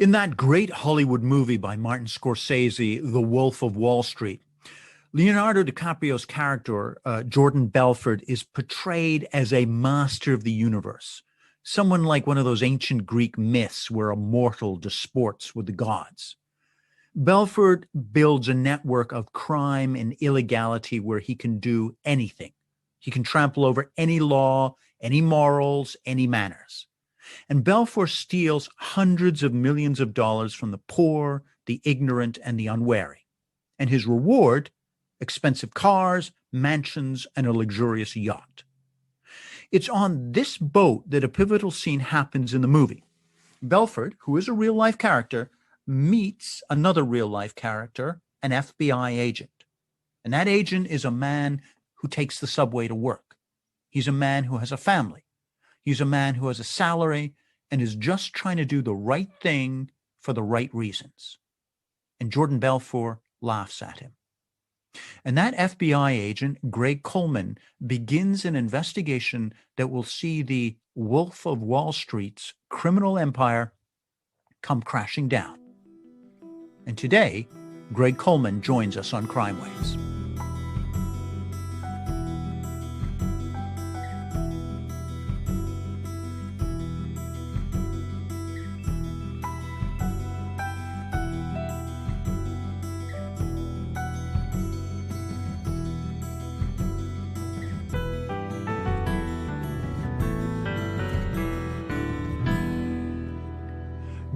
In that great Hollywood movie by Martin Scorsese, The Wolf of Wall Street, Leonardo DiCaprio's character, Jordan Belfort, is portrayed as a master of the universe, someone like one of those ancient Greek myths where a mortal disports with the gods. Belfort builds a network of crime and illegality where he can do anything. He can trample over any law, any morals, any manners. And Belfort steals hundreds of millions of dollars from the poor, the ignorant, and the unwary. And his reward, expensive cars, mansions, and a luxurious yacht. It's on this boat that a pivotal scene happens in the movie. Belfort, who is a real-life character, meets another real-life character, an FBI agent. And that agent is a man who takes the subway to work. He's a man who has a family. He's a man who has a salary and is just trying to do the right thing for the right reasons. And Jordan Belfort laughs at him. And that FBI agent, Greg Coleman, begins an investigation that will see the Wolf of Wall Street's criminal empire come crashing down. And today, Greg Coleman joins us on Crimewaves.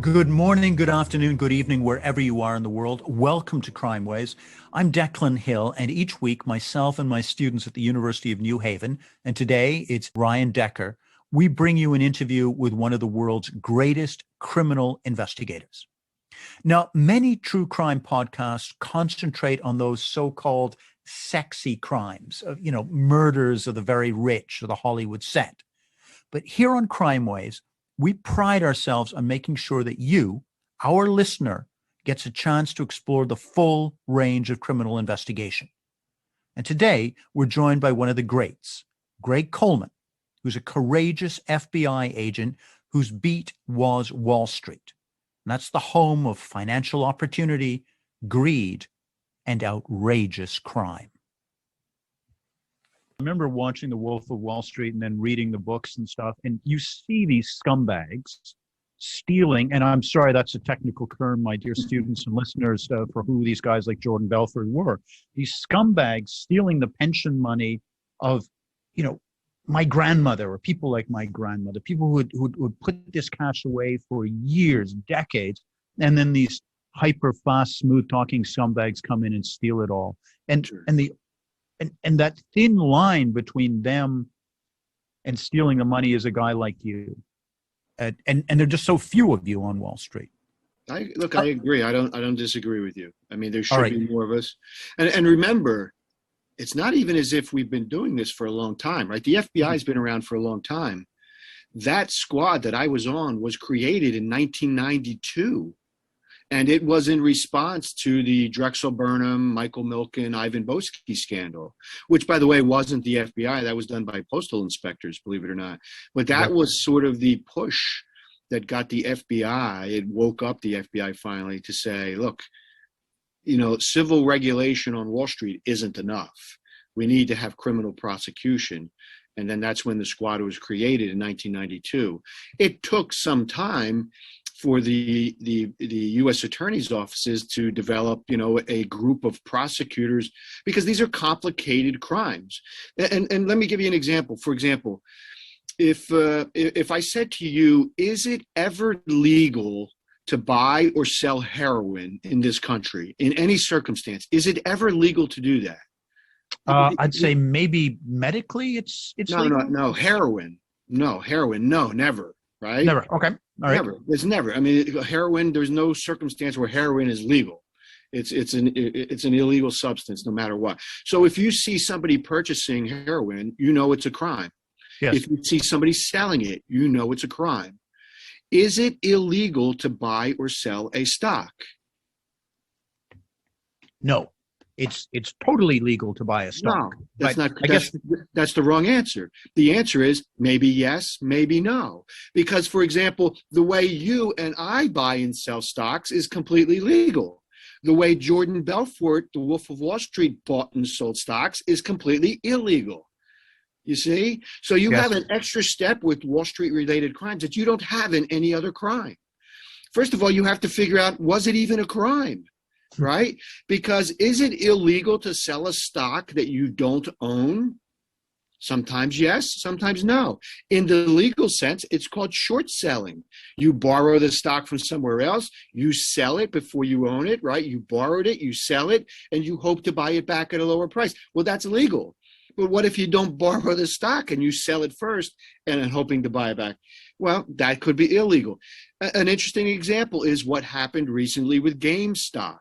Good morning, good afternoon, good evening, wherever you are in the world. Welcome to Crimewaves. I'm Declan Hill, and each week, myself and my students at the University of New Haven, and today it's Ryan Decker, we bring you an interview with one of the world's greatest criminal investigators. Now, many true crime podcasts concentrate on those so-called sexy crimes, murders of the very rich or the Hollywood set. But here on Crimewaves, we pride ourselves on making sure that you, our listener, gets a chance to explore the full range of criminal investigation. And today, we're joined by one of the greats, Greg Coleman, who's a courageous FBI agent whose beat was Wall Street. And that's the home of financial opportunity, greed, and outrageous crime. I remember watching The Wolf of Wall Street and then reading the books and stuff, and you see these scumbags stealing, and I'm sorry, that's a technical term, my dear students and listeners, for who these guys like Jordan Belfort were. These scumbags stealing the pension money of, my grandmother or people like my grandmother, people who would put this cash away for years, decades, and then these hyper-fast, smooth-talking scumbags come in and steal it all. And that thin line between them and stealing the money is a guy like you. And there are just so few of you on Wall Street. I agree. I don't disagree with you. I mean, there should be more of us. And remember, it's not even as if we've been doing this for a long time, right? The FBI has been around for a long time. That squad that I was on was created in 1992. And it was in response to the Drexel Burnham, Michael Milken, Ivan Boesky scandal, which, by the way, wasn't the FBI. That was done by postal inspectors, believe it or not. But that was sort of the push that got the FBI. It woke up the FBI finally to say, look, civil regulation on Wall Street isn't enough. We need to have criminal prosecution. And then that's when the squad was created in 1992. It took some time for the U.S. attorney's offices to develop, a group of prosecutors, because these are complicated crimes. And let me give you an example. For example, if I said to you, is it ever legal to buy or sell heroin in this country in any circumstance? Is it ever legal to do that? I'd say maybe medically it's legal. No, heroin. No, heroin. No, never. Right? Never. Okay. All right. Never. It's never. I mean, heroin, there's no circumstance where heroin is legal. It's an illegal substance no matter what. So if you see somebody purchasing heroin, it's a crime. Yes. If you see somebody selling it, it's a crime. Is it illegal to buy or sell a stock? No. it's totally legal to buy a stock. No, that's But not. I guess That's the wrong answer. The answer is maybe yes, maybe no. Because, for example, the way you and I buy and sell stocks is completely legal. The way Jordan Belfort, the Wolf of Wall Street, bought and sold stocks is completely illegal. You see? So you yes. have an extra step with Wall Street related crimes that you don't have in any other crime. First of all, you have to figure out, was it even a crime? Right? Because is it illegal to sell a stock that you don't own? Sometimes yes, sometimes no. In the legal sense, it's called short selling. You borrow the stock from somewhere else, you sell it before you own it, right? You borrowed it, you sell it, and you hope to buy it back at a lower price. Well, that's legal. But what if you don't borrow the stock and you sell it first and then hoping to buy it back? Well, that could be illegal. An interesting example is what happened recently with GameStop,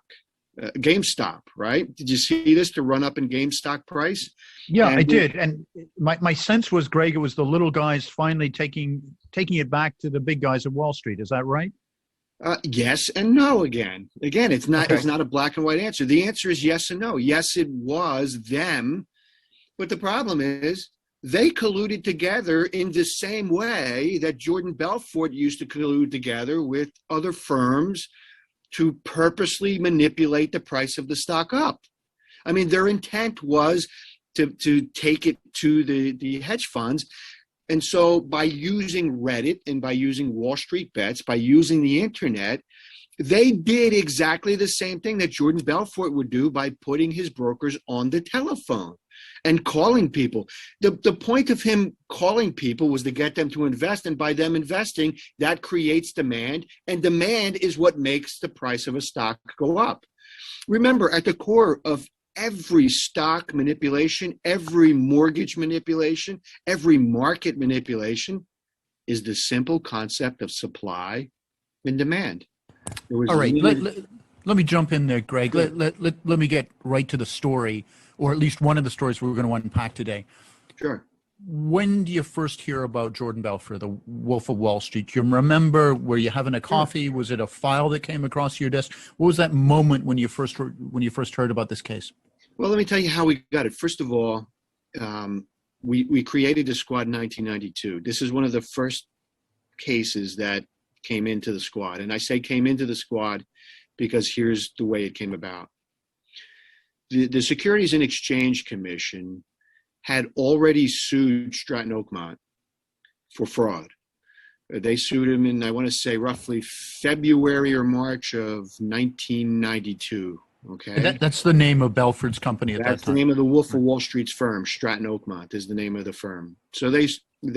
right? Did you see this, to run up in GameStop price? Yeah, I did. And my sense was, Greg, it was the little guys finally taking it back to the big guys at Wall Street. Is that right? Yes and no again. Again, it's not a black and white answer. The answer is yes and no. Yes, it was them. But the problem is they colluded together in the same way that Jordan Belfort used to collude together with other firms to purposely manipulate the price of the stock up. I mean, their intent was to take it to the hedge funds. And so by using Reddit and by using Wall Street Bets, by using the internet, they did exactly the same thing that Jordan Belfort would do by putting his brokers on the telephone and calling people. The point of him calling people was to get them to invest, and by them investing, that creates demand, and demand is what makes the price of a stock go up. Remember, at the core of every stock manipulation, every mortgage manipulation, every market manipulation is the simple concept of supply and demand. All right, let me jump in there, Greg. Let me get right to the story, or at least one of the stories we're going to unpack today. Sure. When do you first hear about Jordan Belfort, the Wolf of Wall Street? Do you remember, were you having a coffee? Yeah. Was it a file that came across your desk? What was that moment when you first heard about this case? Well, let me tell you how we got it. First of all, we created the squad in 1992. This is one of the first cases that came into the squad. And I say came into the squad because here's the way it came about. The Securities and Exchange Commission had already sued Stratton Oakmont for fraud. They sued him in, I want to say, roughly February or March of 1992. Okay, that's the name of Belford's company at that time. That's the name of the Wolf of Wall Street's firm. Stratton Oakmont is the name of the firm. So they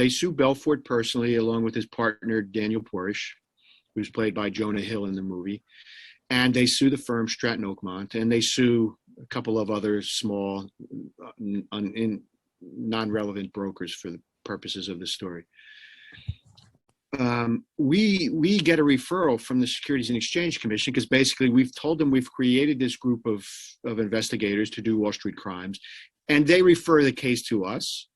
sued Belfort personally, along with his partner Daniel Porish, who's played by Jonah Hill in the movie. And they sue the firm Stratton Oakmont, and they sue a couple of other small, non-relevant brokers for the purposes of the story. We get a referral from the Securities and Exchange Commission because basically we've told them we've created this group of investigators to do Wall Street crimes, and they refer the case to us.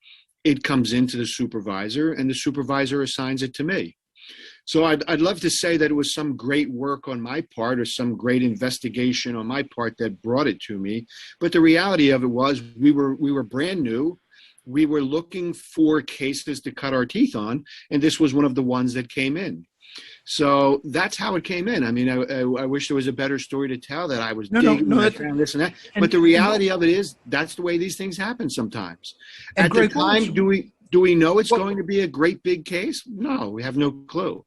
It comes into the supervisor, and the supervisor assigns it to me. So I'd love to say that it was some great work on my part or some great investigation on my part that brought it to me. But the reality of it was we were brand new. We were looking for cases to cut our teeth on, and this was one of the ones that came in. So that's how it came in. I mean, I wish there was a better story to tell, that I was digging and I found this and that. But the reality of it is that's the way these things happen sometimes. At Greg, the time, do we know it's going to be a great big case? No, we have no clue.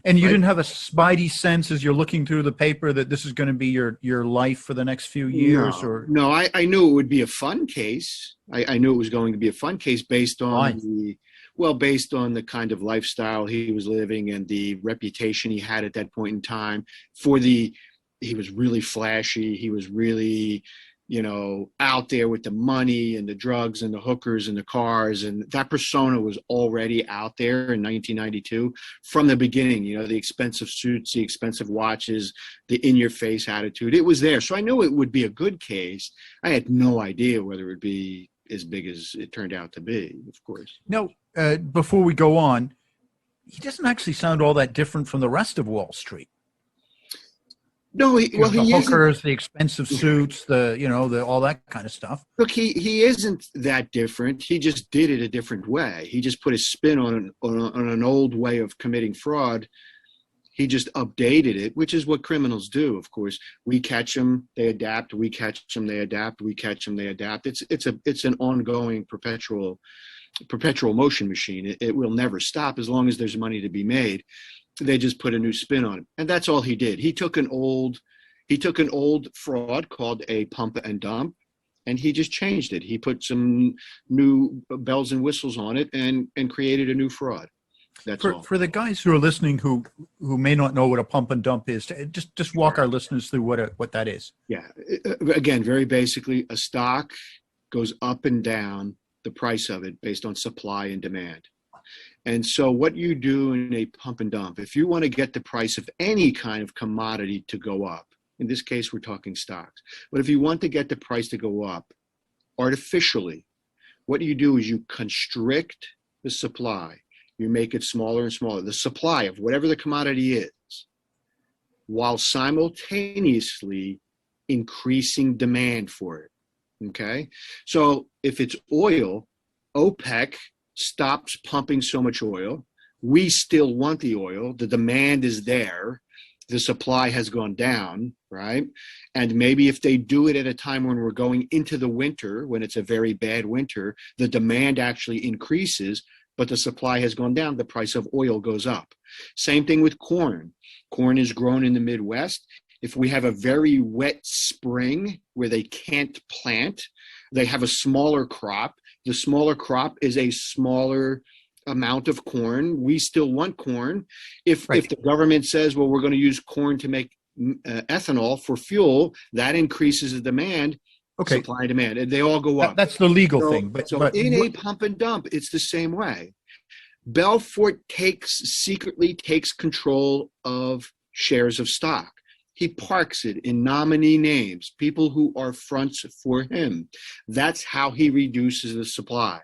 And you didn't have a spidey sense as you're looking through the paper that this is going to be your life for the next few years? No, I knew it would be a fun case. I knew it was going to be a fun case based on the kind of lifestyle he was living and the reputation he had at that point in time. He was really flashy. He was really, out there with the money and the drugs and the hookers and the cars, and that persona was already out there in 1992 from the beginning. The expensive suits, the expensive watches, the in-your-face attitude. It was there. So I knew it would be a good case. I had no idea whether it would be as big as it turned out to be, of course. No, before we go on, he doesn't actually sound all that different from the rest of Wall Street. No, well, The he isn't. hookers, the expensive suits, the all that kind of stuff. Look, he isn't that different. He just did it a different way. He just put a spin on an old way of committing fraud. He just updated it, which is what criminals do. Of course, we catch them, they adapt. We catch them, they adapt. We catch them, they adapt. It's an ongoing, perpetual motion machine. It will never stop as long as there's money to be made. They just put a new spin on it, and that's all he did. He took an old fraud called a pump and dump, and he just changed it. He put some new bells and whistles on it and created a new fraud. That's all. For the guys who are listening who may not know what a pump and dump is, just walk our listeners through what that is. Yeah. Again, very basically, a stock goes up and down, the price of it based on supply and demand. And so what you do in a pump and dump, if you want to get the price of any kind of commodity to go up, in this case, we're talking stocks, but if you want to get the price to go up artificially, what you do is you constrict the supply. You make it smaller and smaller, the supply of whatever the commodity is, while simultaneously increasing demand for it. Okay? So if it's oil, OPEC stops pumping so much oil. We still want the oil. The demand is there. The supply has gone down, right? And maybe if they do it at a time when we're going into the winter, when it's a very bad winter, the demand actually increases, but the supply has gone down, the price of oil goes up. Same thing with corn. Corn is grown in the Midwest. If we have a very wet spring where they can't plant, they have a smaller crop. The smaller crop is a smaller amount of corn. We still want corn. If the government says, well, we're going to use corn to make ethanol for fuel, that increases the demand. Okay. Supply and demand, and they all go up. That's the legal thing. But in a pump and dump, it's the same way. Belfort secretly takes control of shares of stock. He parks it in nominee names, people who are fronts for him. That's how he reduces the supply.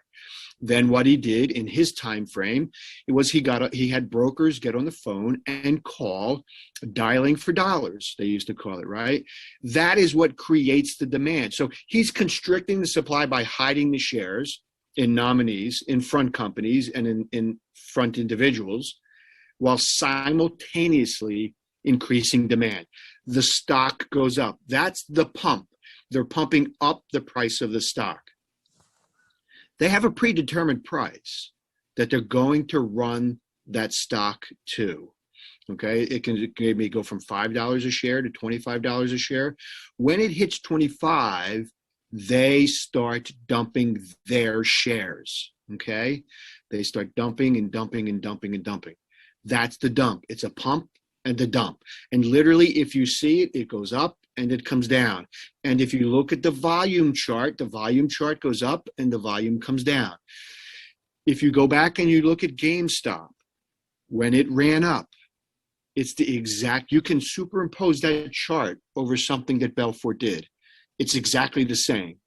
Then what he did in his time frame, it was he had brokers get on the phone and call, dialing for dollars, they used to call it, right? That is what creates the demand. So he's constricting the supply by hiding the shares in nominees, in front companies, and in front individuals, while simultaneously increasing demand. The stock goes up. That's the pump. They're pumping up the price of the stock. They have a predetermined price that they're going to run that stock to. Okay, it can maybe go from $5 a share to $25 a share. When it hits 25, they start dumping their shares. Okay, they start dumping and dumping and dumping and dumping. That's the dump. It's a pump and a dump. And literally, if you see it, it goes up and it comes down. And if you look at the volume chart goes up and the volume comes down. If you go back and you look at GameStop, when it ran up, it's the exact, you can superimpose that chart over something that Belfort did. It's exactly the same.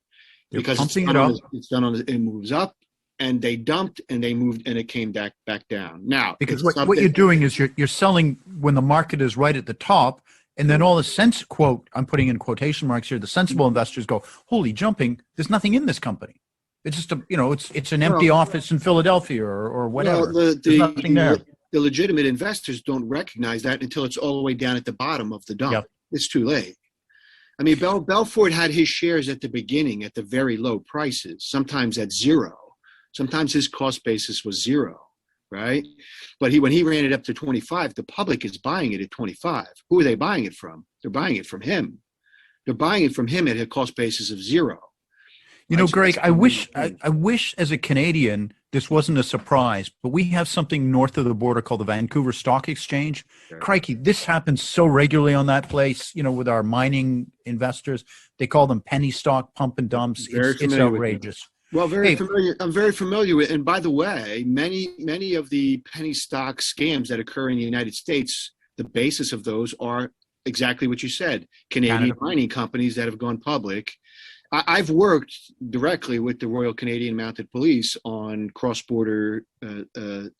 Because it moves up, and they dumped and they moved and it came back down. Now, because what you're doing is you're selling when the market is right at the top. And then all the quote, I'm putting in quotation marks here, the sensible investors go, holy jumping, there's nothing in this company. It's just it's an empty office in Philadelphia or whatever. There's nothing there. The legitimate investors don't recognize that until it's all the way down at the bottom of the dump. Yep. It's too late. I mean, Belfort had his shares at the beginning at the very low prices, sometimes at zero. Sometimes his cost basis was zero. Right? But when he ran it up to 25, the public is buying it at 25. Who are they buying it from? They're buying it from him. They're buying it from him at a cost basis of zero. You know, Greg, I wish as a Canadian, this wasn't a surprise, but we have something north of the border called the Vancouver Stock Exchange. Sure. Crikey, this happens so regularly on that place, with our mining investors. They call them penny stock pump and dumps. It's outrageous. Well, familiar. I'm very familiar with, and by the way, many of the penny stock scams that occur in the United States, the basis of those are exactly what you said: Canadian mining companies that have gone public. I've worked directly with the Royal Canadian Mounted Police on cross-border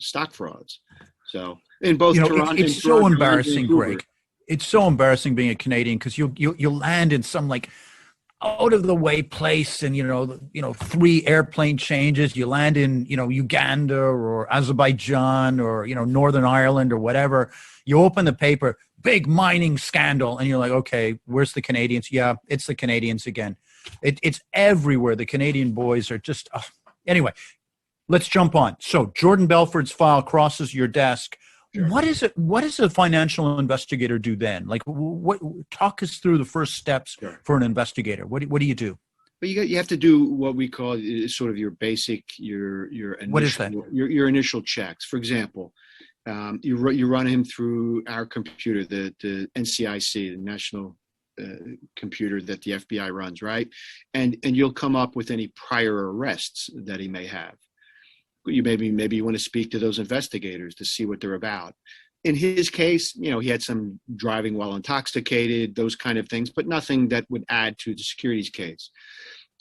stock frauds. So in both Toronto, it's so embarrassing, Greg. It's so embarrassing being a Canadian because you'll land in some like out of the way place, and 3 airplane changes. You land in Uganda or Azerbaijan or Northern Ireland or whatever. You open the paper, big mining scandal, and you're like, okay, where's the Canadians? Yeah, it's the Canadians again. It's everywhere. The Canadian boys are just anyway. Let's jump on. So Jordan Belford's file crosses your desk. Sure. What is it? What does a financial investigator do then? Like, what? Talk us through the first steps for an investigator. What do you do? But you have to do what we call sort of your basic, your initial, what is that? Your initial checks. For example, you run him through our computer, the NCIC, the National Computer that the FBI runs, right? And you'll come up with any prior arrests that he may have. Maybe you want to speak to those investigators to see what they're about. In his case, he had some driving while intoxicated, those kind of things, but nothing that would add to the securities case.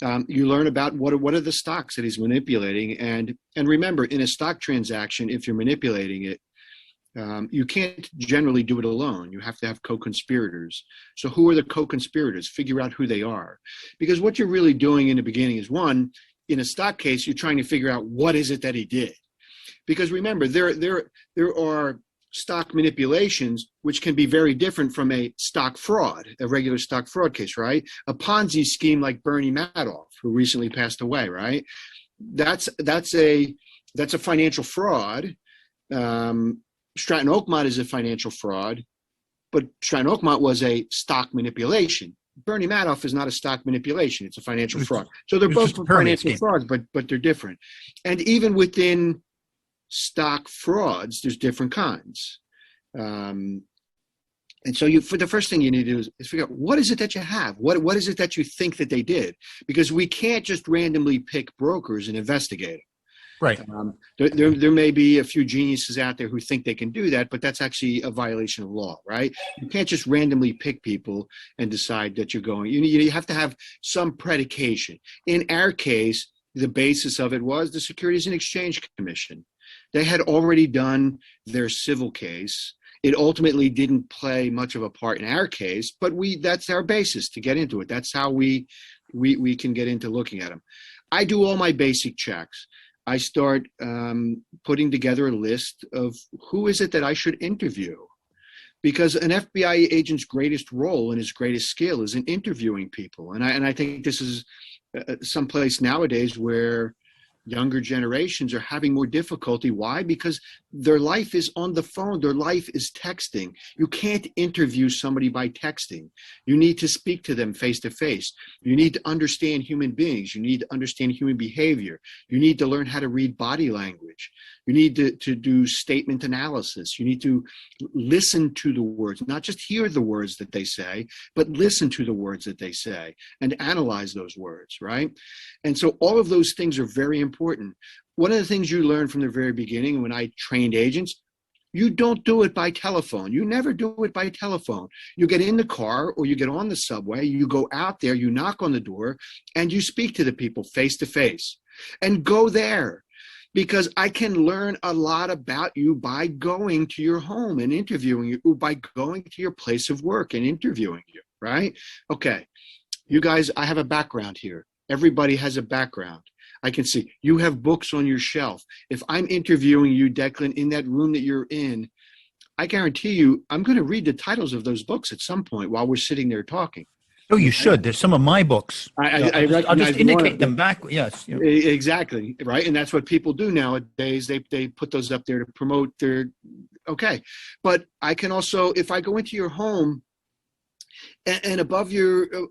You learn about what are the stocks that he's manipulating, and remember, in a stock transaction, if you're manipulating it, you can't generally do it alone. You have to have co-conspirators. So who are the co-conspirators? Figure out who they are, because what you're really doing in the beginning is, one, in a stock case, you're trying to figure out what is it that he did. Because remember, there are stock manipulations which can be very different from a stock fraud, a regular stock fraud case, right? A Ponzi scheme like Bernie Madoff, who recently passed away, right? That's a financial fraud. Stratton Oakmont is a financial fraud, but Stratton Oakmont was a stock manipulation. Bernie Madoff is not a stock manipulation. It's a financial fraud. So they're both financial frauds, but they're different. And even within stock frauds, there's different kinds. And so for the first thing you need to do is figure out, what is it that you have? What is it that you think that they did? Because we can't just randomly pick brokers and investigate them. Right. There may be a few geniuses out there who think they can do that, but that's actually a violation of law, right? You can't just randomly pick people and decide that you're going. You have to have some predication. In our case, the basis of it was the Securities and Exchange Commission. They had already done their civil case. It ultimately didn't play much of a part in our case, but that's our basis to get into it. That's how we can get into looking at them. I do all my basic checks. I start putting together a list of who is it that I should interview, because an FBI agent's greatest role and his greatest skill is in interviewing people. And I think this is someplace nowadays where younger generations are having more difficulty. Why? Because their life is on the phone. Their life is texting. You can't interview somebody by texting. You need to speak to them face to face. You need to understand human beings. You need to understand human behavior. You need to learn how to read body language. You need to do statement analysis. You need to listen to the words, not just hear the words that they say, but listen to the words that they say and analyze those words, right? And so all of those things are very important. One of the things you learn from the very beginning when I trained agents, you don't do it by telephone. You never do it by telephone. You get in the car or you get on the subway, you go out there, you knock on the door, and you speak to the people face to face. And go there, because I can learn a lot about you by going to your home and interviewing you, or by going to your place of work and interviewing you, right? Okay, you guys, I have a background here. Everybody has a background. I can see you have books on your shelf. If I'm interviewing you, Declan, in that room that you're in, I guarantee you I'm going to read the titles of those books at some point while we're sitting there talking. Oh, you should. There's some of my books. I'll just indicate them back. Yes. Exactly. Right. And that's what people do nowadays. They put those up there to promote their, okay. But I can also, if I go into your home and above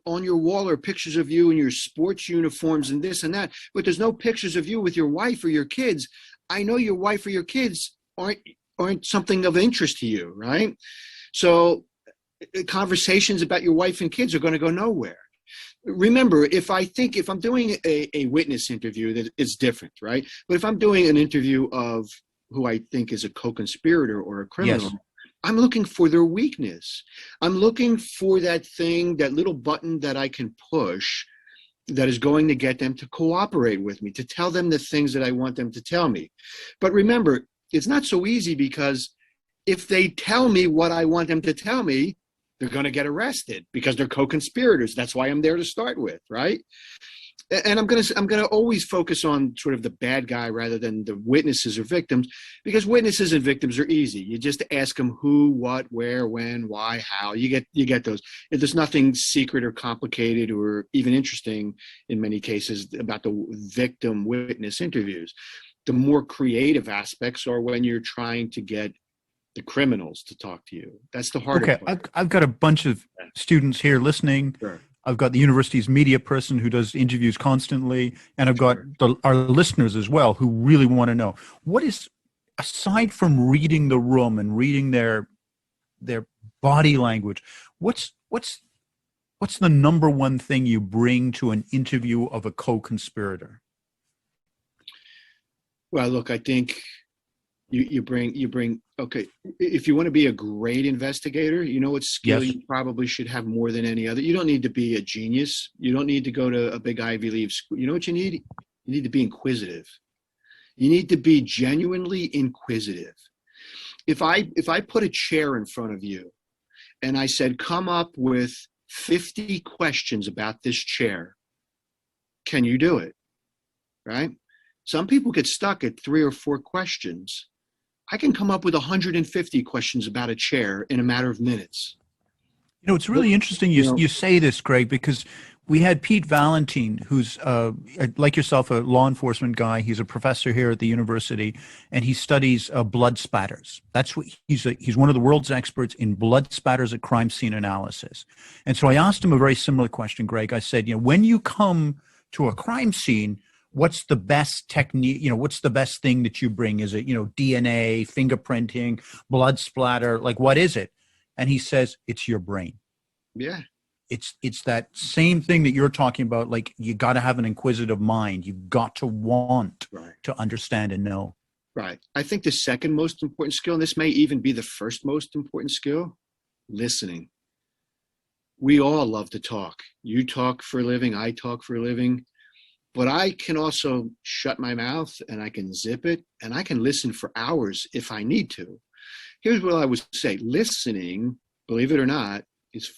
on your wall are pictures of you in your sports uniforms and this and that, but there's no pictures of you with your wife or your kids, I know your wife or your kids aren't something of interest to you, right? So conversations about your wife and kids are going to go nowhere. Remember, if I'm doing a witness interview, that it's different, right? But if I'm doing an interview of who I think is a co-conspirator or a criminal, yes, I'm looking for their weakness. I'm looking for that thing, that little button that I can push that is going to get them to cooperate with me, to tell them the things that I want them to tell me. But remember, it's not so easy, because if they tell me what I want them to tell me, they're going to get arrested because they're co-conspirators. That's why I'm there to start with, right? And I'm going to always focus on sort of the bad guy rather than the witnesses or victims, because witnesses and victims are easy. You just ask them who, what, where, when, why, how. You get those. If there's nothing secret or complicated or even interesting in many cases about the victim witness interviews. The more creative aspects are when you're trying to get the criminals to talk to you. That's the harder part. I've got a bunch of students here listening. Sure. I've got the university's media person who does interviews constantly, and I've got our listeners as well who really want to know, what is, aside from reading the room and reading their body language, what's the number one thing you bring to an interview of a co-conspirator? Well, look, I think you bring, okay, if you want to be a great investigator, you know what skill you probably should have more than any other. You don't need to be a genius. You don't need to go to a big Ivy League school. You know what you need? You need to be inquisitive. You need to be genuinely inquisitive. If I put a chair in front of you and I said, come up with 50 questions about this chair, can you do it? Right? Some people get stuck at 3 or 4 questions. I can come up with 150 questions about a chair in a matter of minutes. You know, it's really interesting you say this, Greg, because we had Pete Valentine, who's like yourself, a law enforcement guy. He's a professor here at the university, and he studies blood spatters. That's what he's one of the world's experts in blood spatters at crime scene analysis. And so I asked him a very similar question, Greg. I said, when you come to a crime scene, what's the best technique, what's the best thing that you bring? Is it, DNA, fingerprinting, blood splatter? Like, what is it? And he says, it's your brain. Yeah. It's that same thing that you're talking about. Like, you got to have an inquisitive mind. You've got to want to understand and know. Right. I think the second most important skill, and this may even be the first most important skill, listening. We all love to talk. You talk for a living. I talk for a living. But I can also shut my mouth and I can zip it and I can listen for hours if I need to. Here's what I would say. Listening, believe it or not, is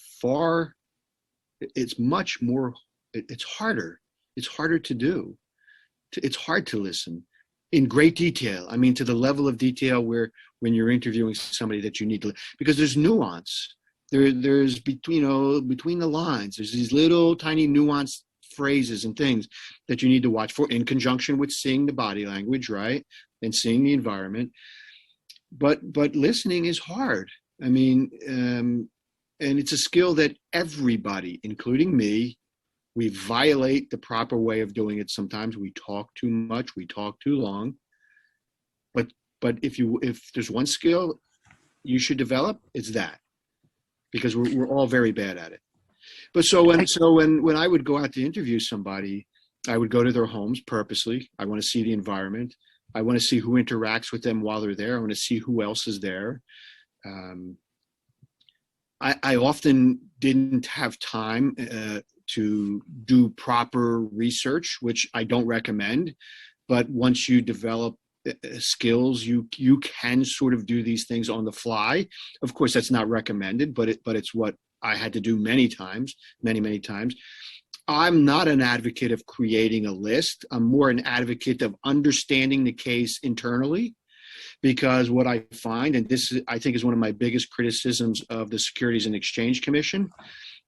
much more, it's harder. It's harder to do. It's hard to listen in great detail. I mean, to the level of detail where when you're interviewing somebody that you need to, because there's nuance. There's between the lines, there's these little tiny nuanced phrases and things that you need to watch for in conjunction with seeing the body language, right? And seeing the environment. But listening is hard. I mean, and it's a skill that everybody, including me, we violate the proper way of doing it. Sometimes we talk too much, we talk too long. But if there's one skill you should develop, it's that, because we're all very bad at it. But when I would go out to interview somebody, I would go to their homes purposely. I want to see the environment. I want to see who interacts with them while they're there. I want to see who else is there. I often didn't have time to do proper research, which I don't recommend. But once you develop skills, you can sort of do these things on the fly. Of course, that's not recommended, but it's what I had to do many times. I'm not an advocate of creating a list. I'm more an advocate of understanding the case internally, because what I find, and this I think is one of my biggest criticisms of the Securities and Exchange Commission,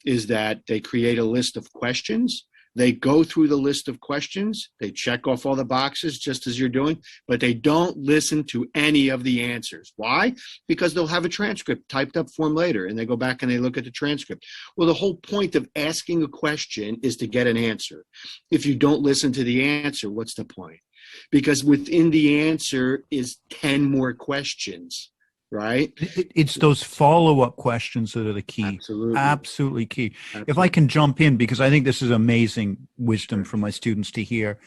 is that they create a list of questions. They go through the list of questions. They check off all the boxes just as you're doing, but they don't listen to any of the answers. Why? Because they'll have a transcript typed up for them later, and they go back and they look at the transcript. Well, the whole point of asking a question is to get an answer. If you don't listen to the answer, what's the point? Because within the answer is 10 more questions. Right? It's those follow-up questions that are the key. Absolutely key. Absolutely. If I can jump in, because I think this is amazing wisdom for my students to hear.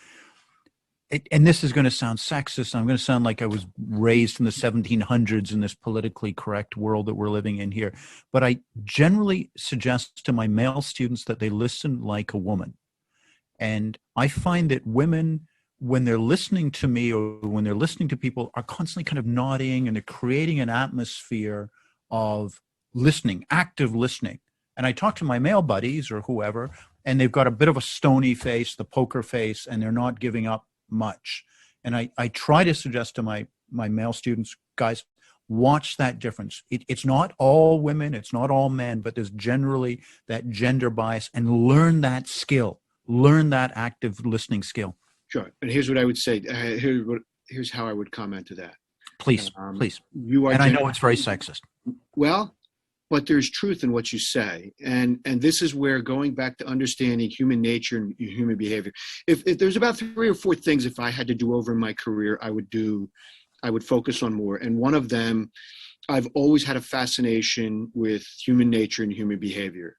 And this is going to sound sexist. I'm going to sound like I was raised in the 1700s in this politically correct world that we're living in here. But I generally suggest to my male students that they listen like a woman. And I find that women, when they're listening to me or when they're listening to people, are constantly kind of nodding, and they're creating an atmosphere of listening, active listening. And I talk to my male buddies or whoever, and they've got a bit of a stony face, the poker face, and they're not giving up much. And I try to suggest to my male students, guys, watch that difference. It's not all women, it's not all men, but there's generally that gender bias, and learn that skill, learn that active listening skill. Sure. And here's what I would say. Here's how I would comment to that. Please, please. You are, and I know it's very sexist. Well, but there's truth in what you say. And this is where, going back to understanding human nature and human behavior, if there's about 3 or 4 things, if I had to do over in my career, I would focus on more. And one of them, I've always had a fascination with human nature and human behavior.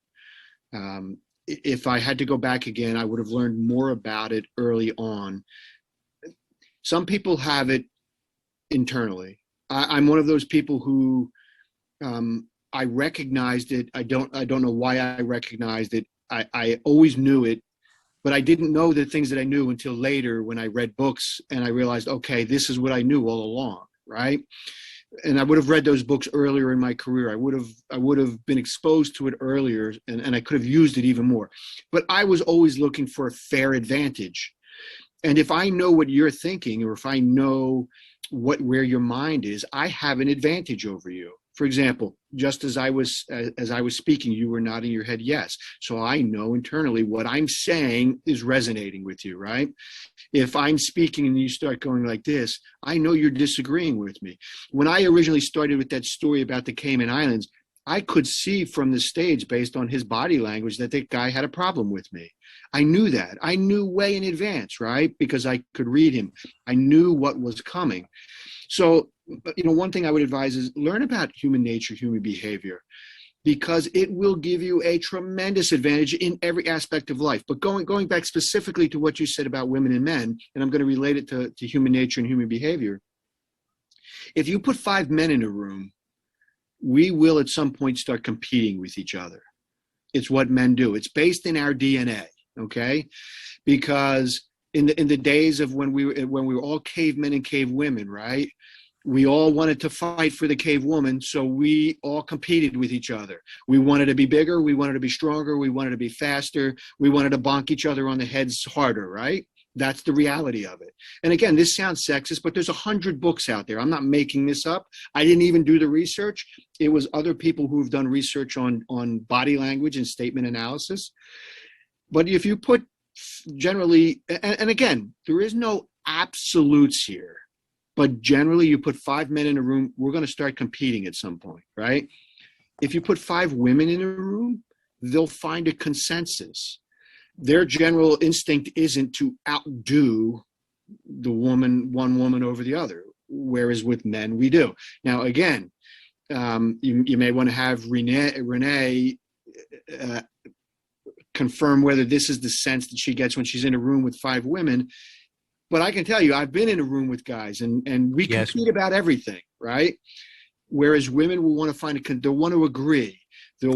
If I had to go back again, I would have learned more about it early on. Some people have it internally. I'm one of those people who I recognized it. I don't know why I recognized it. I always knew it, but I didn't know the things that I knew until later when I read books and I realized, okay, this is what I knew all along, right? And I would have read those books earlier in my career. I would have been exposed to it earlier, and I could have used it even more. But I was always looking for a fair advantage. And if I know what you're thinking, or if I know where your mind is, I have an advantage over you. For example, just as I was speaking, you were nodding your head yes. So I know internally what I'm saying is resonating with you, right? If I'm speaking and you start going like this, I know you're disagreeing with me. When I originally started with that story about the Cayman Islands, I could see from the stage, based on his body language, that the guy had a problem with me. I knew that. I knew way in advance, right? Because I could read him. I knew what was coming. So, one thing I would advise is learn about human nature, human behavior, because it will give you a tremendous advantage in every aspect of life. But going back specifically to what you said about women and men, and I'm going to relate it to human nature and human behavior. If you put 5 men in a room, we will at some point start competing with each other. It's what men do. It's based in our DNA, okay? Because in the days of when we were all cavemen and cave women, right? We all wanted to fight for the cave woman, so we all competed with each other. We wanted to be bigger, we wanted to be stronger, we wanted to be faster, we wanted to bonk each other on the heads harder, right? That's the reality of it. And again, this sounds sexist, but there's 100 books out there. I'm not making this up. I didn't even do the research. It was other people who've done research on body language and statement analysis. But if you put generally, and again, there is no absolutes here, but generally you put 5 men in a room, we're going to start competing at some point, right? If you put 5 women in a room, they'll find a consensus. Their general instinct isn't to outdo one woman over the other, whereas with men we do. Now, again, you may want to have Renee confirm whether this is the sense that she gets when she's in a room with 5 women. But I can tell you, I've been in a room with guys, and we compete about everything, right? Whereas women will want to they'll want to agree. They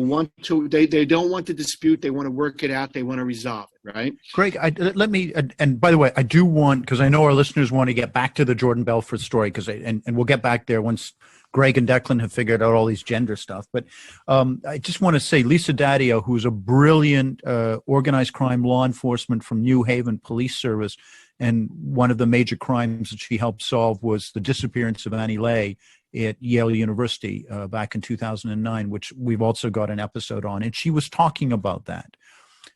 don't want to dispute. They want to work it out. They want to resolve it, right? Greg, and by the way, I do want, because I know our listeners want to get back to the Jordan Belfort story, and we'll get back there once Greg and Declan have figured out all these gender stuff. But I just want to say, Lisa Daddio, who's a brilliant organized crime law enforcement from New Haven Police Service, and one of the major crimes that she helped solve was the disappearance of Annie Lay at Yale University back in 2009, which we've also got an episode on. And she was talking about that,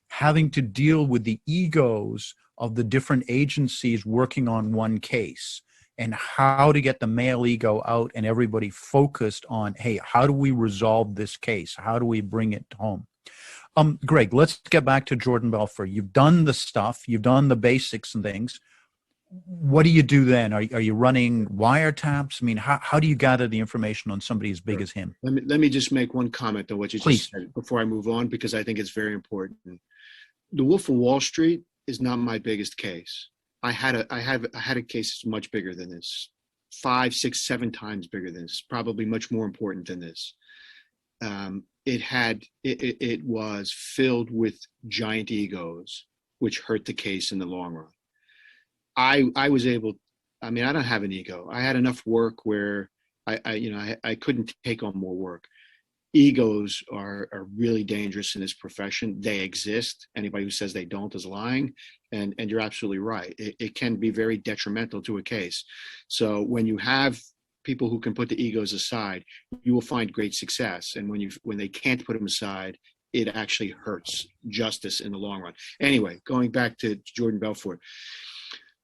having to deal with the egos of the different agencies working on one case, and how to get the male ego out and everybody focused on, hey, how do we resolve this case? How do we bring it home? Greg, let's get back to Jordan Belfort. You've done the stuff, you've done the basics and things. What do you do then? Are you running wiretaps? I mean, how do you gather the information on somebody as big as him? Let me just make one comment on what you just said before I move on, because I think it's very important. The Wolf of Wall Street is not my biggest case. I had a case that's much bigger than this, 5, 6, 7 times bigger than this, probably much more important than this. It was filled with giant egos, which hurt the case in the long run. I was able, I mean, I don't have an ego. I had enough work where I couldn't take on more work. egos are really dangerous in this profession. They exist. Anybody who says they don't is lying. And you're absolutely right. It can be very detrimental to a case. So when you have people who can put the egos aside, you will find great success. And when they can't put them aside, it actually hurts justice in the long run. Anyway, going back to Jordan Belfort.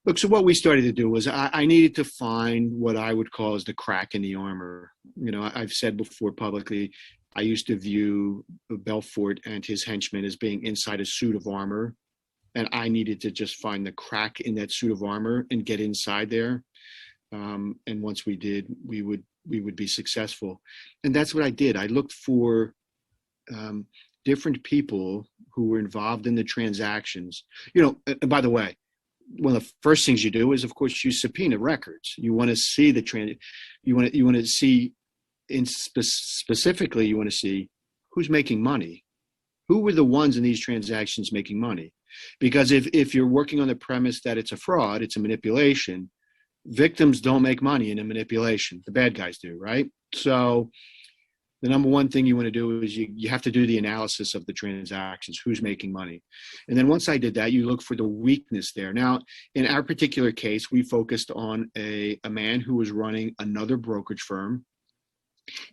Look, so what we started to do was I needed to find what I would call as the crack in the armor. You know, I've said before publicly, I used to view Belfort and his henchmen as being inside a suit of armor. And I needed to just find the crack in that suit of armor and get inside there. And once we did, we would be successful. And that's what I did. I looked for different people who were involved in the transactions. You know, and by the way, one of the first things you do is, of course, you subpoena records. You want to see you want to see specifically, you want to see who's making money. Who were the ones in these transactions making money? Because if you're working on the premise that it's a fraud, it's a manipulation, victims don't make money in a manipulation. The bad guys do, right? So the number one thing you want to do is you have to do the analysis of the transactions, who's making money. And then once I did that, you look for the weakness there. Now, in our particular case, we focused on a man who was running another brokerage firm.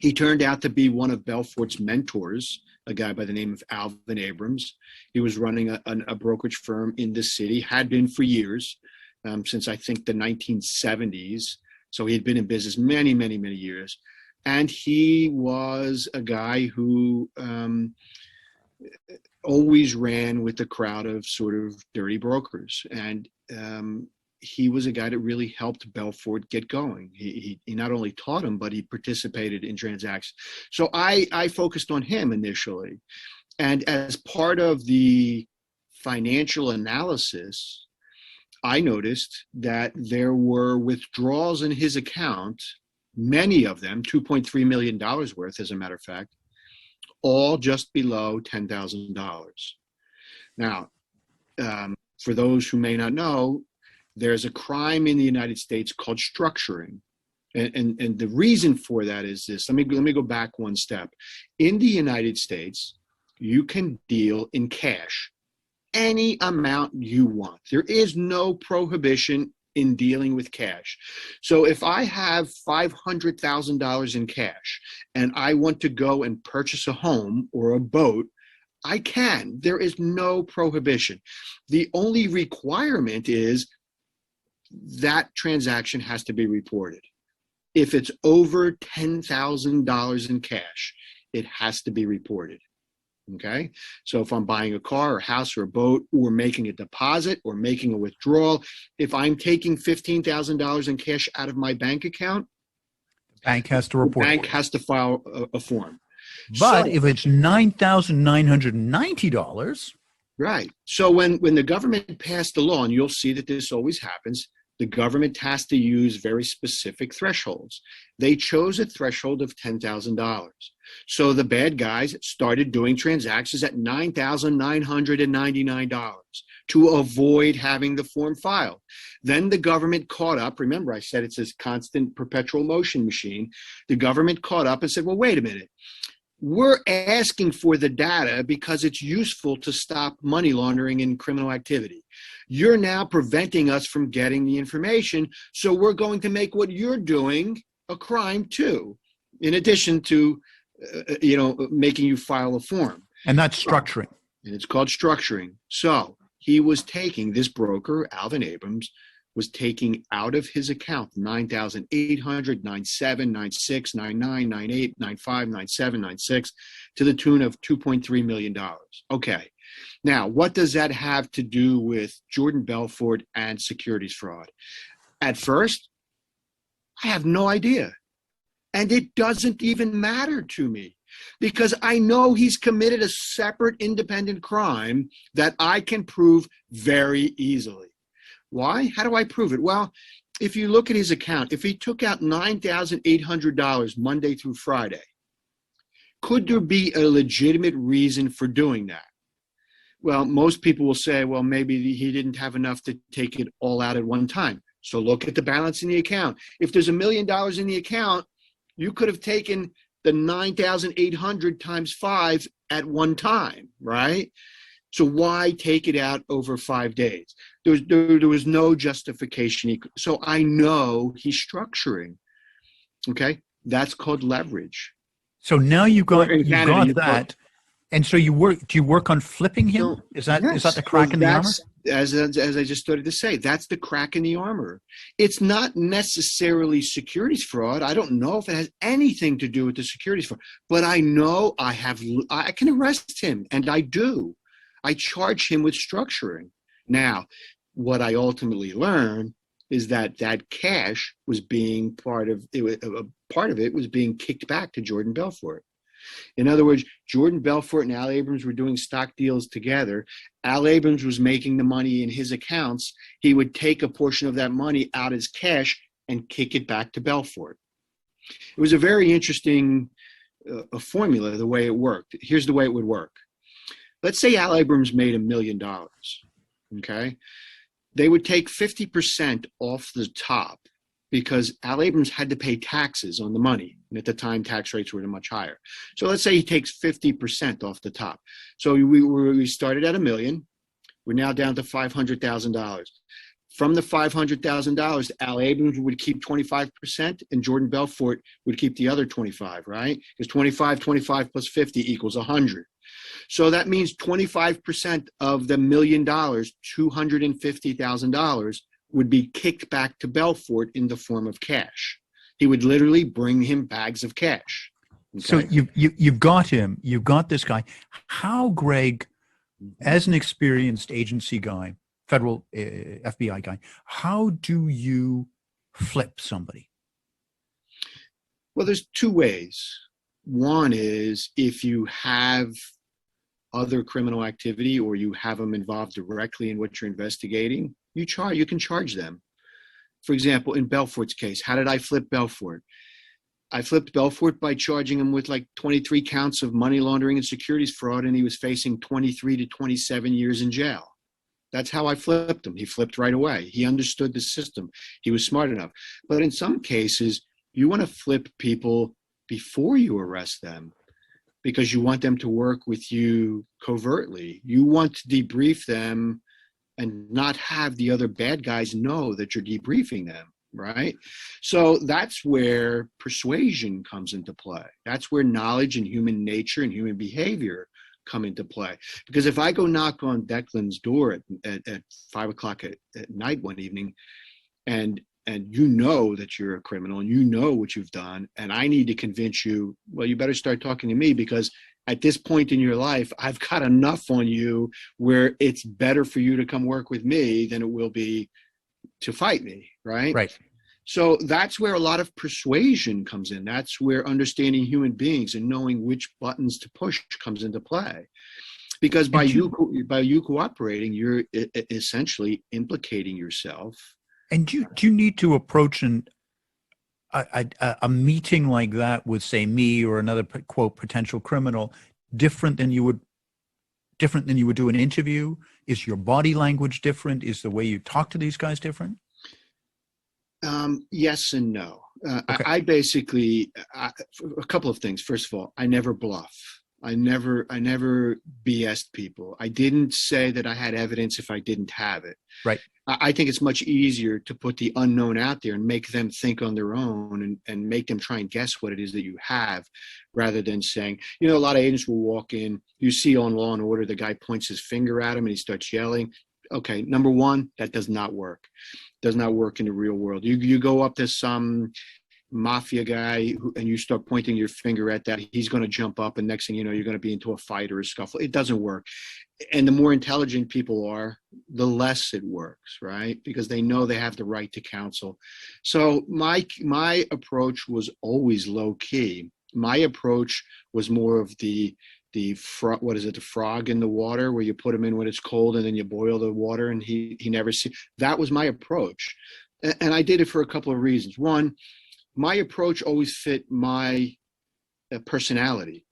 He turned out to be one of Belfort's mentors, a guy by the name of Alvin Abrams. He was running a brokerage firm in the city, had been for years, since I think the 1970s. So he had been in business many, many, many years. And he was a guy who always ran with the crowd of sort of dirty brokers. And he was a guy that really helped Belfort get going. He not only taught him, but he participated in transactions. So I focused on him initially. And as part of the financial analysis, I noticed that there were withdrawals in his account, many of them, $2.3 million worth, as a matter of fact, all just below $10,000. Now, for those who may not know, there's a crime in the United States called structuring. And the reason for that is this. Let me go back one step. In the United States, you can deal in cash any amount you want. There is no prohibition in dealing with cash. So if I have $500,000 in cash and I want to go and purchase a home or a boat, I can. There is no prohibition. The only requirement is that transaction has to be reported. If it's over $10,000 in cash, it has to be reported. Okay. So if I'm buying a car or a house or a boat, or making a deposit or making a withdrawal, if I'm taking $15,000 in cash out of my bank account, the bank has to report. The bank has to file a form. But if it's $9,990, right. So when the government passed the law, and you'll see that this always happens, the government has to use very specific thresholds. They chose a threshold of $10,000. So the bad guys started doing transactions at $9,999 to avoid having the form filed. Then the government caught up. Remember, I said it's this constant perpetual motion machine. The government caught up and said, well, wait a minute. We're asking for the data because it's useful to stop money laundering and criminal activity. You're now preventing us from getting the information, so we're going to make what you're doing a crime too, in addition to, making you file a form. And that's structuring. And it's called structuring. So he was taking, this broker, Alvin Abrams, was taking out of his account $9,800, $9,700, $9,600, $9,900, $9,800, $9,500, $9,700, $9,600 to the tune of $2.3 million. Okay. Now, what does that have to do with Jordan Belfort and securities fraud? At first, I have no idea. And it doesn't even matter to me because I know he's committed a separate independent crime that I can prove very easily. Why? How do I prove it? Well, if you look at his account, if he took out $9,800 Monday through Friday, could there be a legitimate reason for doing that? Well, most people will say, well, maybe he didn't have enough to take it all out at one time. So look at the balance in the account. If there's $1 million in the account, you could have taken the 9,800 times 5 at one time, right? So why take it out over 5 days? There was no justification. So I know he's structuring. Okay, that's called leverage. So now you got that, and so you work. Do you work on flipping him? So, is that yes. the crack in the armor? As I just started to say, that's the crack in the armor. It's not necessarily securities fraud. I don't know if it has anything to do with the securities fraud, but I know I can arrest him, and I do. I charge him with structuring. Now, what I ultimately learned is that cash was being part of it was being kicked back to Jordan Belfort. In other words, Jordan Belfort and Al Abrams were doing stock deals together. Al Abrams was making the money in his accounts. He would take a portion of that money out as cash and kick it back to Belfort. It was a very interesting formula, the way it worked. Here's the way it would work. Let's say Al Abrams made $1 million, okay? They would take 50% off the top because Al Abrams had to pay taxes on the money. And at the time, tax rates were much higher. So let's say he takes 50% off the top. So we started at $1 million. We're now down to $500,000. From the $500,000, Al Abrams would keep 25% and Jordan Belfort would keep the other 25, right? Because 25 plus 50 equals 100. So that means 25% of the $1 million, $250,000, would be kicked back to Belfort in the form of cash. He would literally bring him bags of cash. Okay? So you've got him. You've got this guy. How, Greg, as an experienced agency guy, federal FBI guy, how do you flip somebody? Well, there's two ways. One is if you have other criminal activity or you have them involved directly in what you're investigating, you can charge them. For example, in Belfort's case, how did I flip Belfort? I flipped Belfort by charging him with like 23 counts of money laundering and securities fraud, and he was facing 23 to 27 years in jail. That's how I flipped him. He flipped right away. He understood the system. He was smart enough. But in some cases, you want to flip people before you arrest them because you want them to work with you covertly. You want to debrief them and not have the other bad guys know that you're debriefing them, right? So that's where persuasion comes into play. That's where knowledge and human nature and human behavior come into play. Because if I go knock on Declan's door at 5 o'clock at night one evening, and you know that you're a criminal and you know what you've done, and I need to convince you, well, you better start talking to me because at this point in your life, I've got enough on you where it's better for you to come work with me than it will be to fight me, right? Right. So that's where a lot of persuasion comes in. That's where understanding human beings and knowing which buttons to push comes into play. Because by you cooperating, you're essentially implicating yourself. And do you need to approach a meeting like that with, say, me or another quote potential criminal different than you would do an interview? Is your body language different? Is the way you talk to these guys different? Yes and no. Okay. I basically a couple of things. First of all, I never bluff. I never BS'd people. I didn't say that I had evidence if I didn't have it. Right. I think it's much easier to put the unknown out there and make them think on their own and make them try and guess what it is that you have, rather than saying, a lot of agents will walk in, you see on Law and Order, the guy points his finger at him and he starts yelling. Okay, number one, that does not work. Does not work in the real world. You go up to some mafia guy and you start pointing your finger at that, he's going to jump up, and next thing you know, you're going to be into a fight or a scuffle. It doesn't work. And the more intelligent people are, the less it works, right? Because they know they have the right to counsel. So my approach was always low key. My approach was more of the frog in the water, where you put him in when it's cold and then you boil the water and he never see. That was my approach. And I did it for a couple of reasons. One, my approach always fit my personality.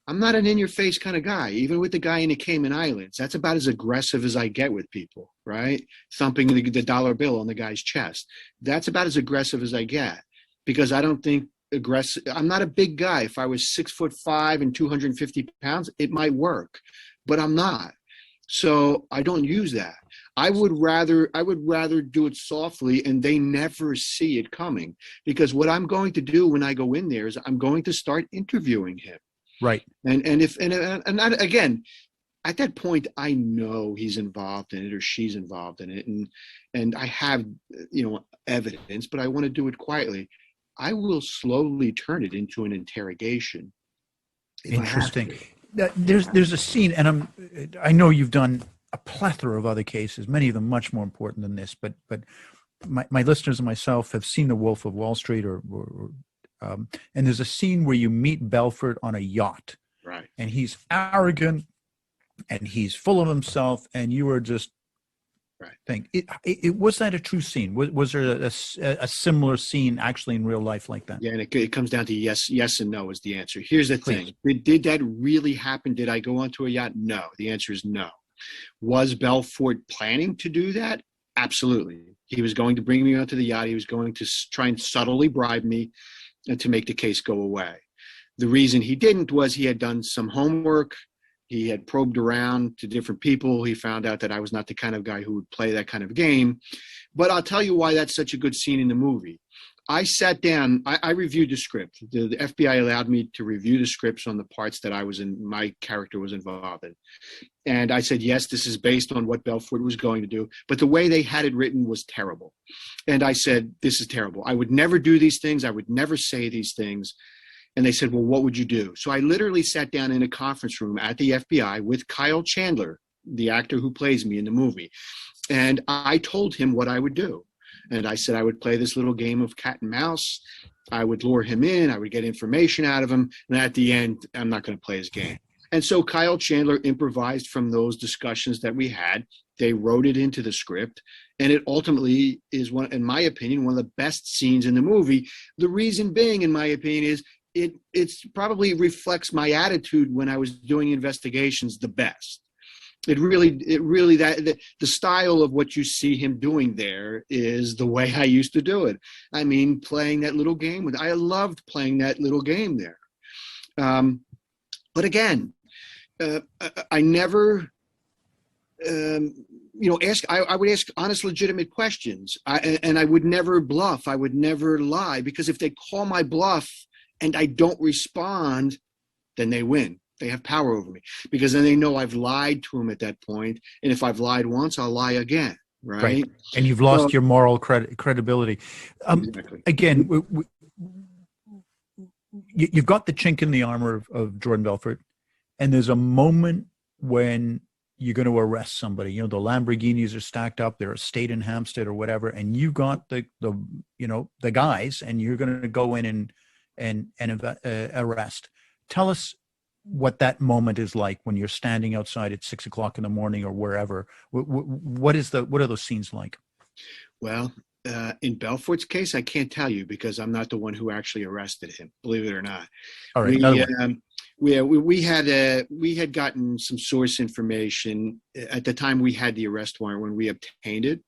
I'm not an in-your-face kind of guy. Even with the guy in the Cayman Islands, that's about as aggressive as I get with people, right? Thumping the dollar bill on the guy's chest. That's about as aggressive as I get, because I don't think aggressive. I'm not a big guy. If I was 6'5" and 250 pounds, it might work, but I'm not. So I don't use that. I would rather do it softly and they never see it coming, because what I'm going to do when I go in there is I'm going to start interviewing him. Right. And again, at that point, I know he's involved in it or she's involved in it, and I have, evidence, but I want to do it quietly. I will slowly turn it into an interrogation. Interesting. There's a scene, and I know you've done a plethora of other cases, many of them much more important than this, but my listeners and myself have seen The Wolf of Wall Street, and there's a scene where you meet Belfort on a yacht, right? And he's arrogant and he's full of himself, and you are just think it was that a true scene? Was there a similar scene actually in real life like that? Yeah, and it comes down to yes and no is the answer. Here's the thing: did that really happen? Did I go onto a yacht? No. The answer is no. Was Belfort planning to do that? Absolutely. He was going to bring me onto the yacht. He was going to try and subtly bribe me to make the case go away. The reason he didn't was he had done some homework. He had probed around to different people. He found out that I was not the kind of guy who would play that kind of game. But I'll tell you why that's such a good scene in the movie. I sat down, I reviewed the script. The FBI allowed me to review the scripts on the parts that my character was involved in. And I said, yes, this is based on what Belfort was going to do. But the way they had it written was terrible. And I said, this is terrible. I would never do these things. I would never say these things. And they said, well, what would you do? So I literally sat down in a conference room at the FBI with Kyle Chandler, the actor who plays me in the movie. And I told him what I would do. And I said I would play this little game of cat and mouse. I would lure him in. I would get information out of him. And at the end, I'm not going to play his game. And so Kyle Chandler improvised from those discussions that we had. They wrote it into the script. And it ultimately is, in my opinion, one of the best scenes in the movie. The reason being, in my opinion, is it's probably reflects my attitude when I was doing investigations the best. It really the style of what you see him doing there is the way I used to do it. I mean, playing that little game I loved playing that little game there. But again, I never, I would ask honest, legitimate questions. And I would never bluff. I would never lie, because if they call my bluff and I don't respond, then they win. They have power over me, because then they know I've lied to them at that point. And if I've lied once, I'll lie again. Right. And you've lost your moral credibility. Exactly. Again, you've got the chink in the armor of Jordan Belfort. And there's a moment when you're going to arrest somebody. The Lamborghinis are stacked up. They're a estate in Hampstead or whatever. And you got the guys, and you're going to go in and arrest. Tell us what that moment is like when you're standing outside at 6 o'clock in the morning or wherever. What are those scenes like? Well, in Belfort's case, I can't tell you, because I'm not the one who actually arrested him, believe it or not. All right. We had gotten some source information at the time we had the arrest warrant. When we obtained it,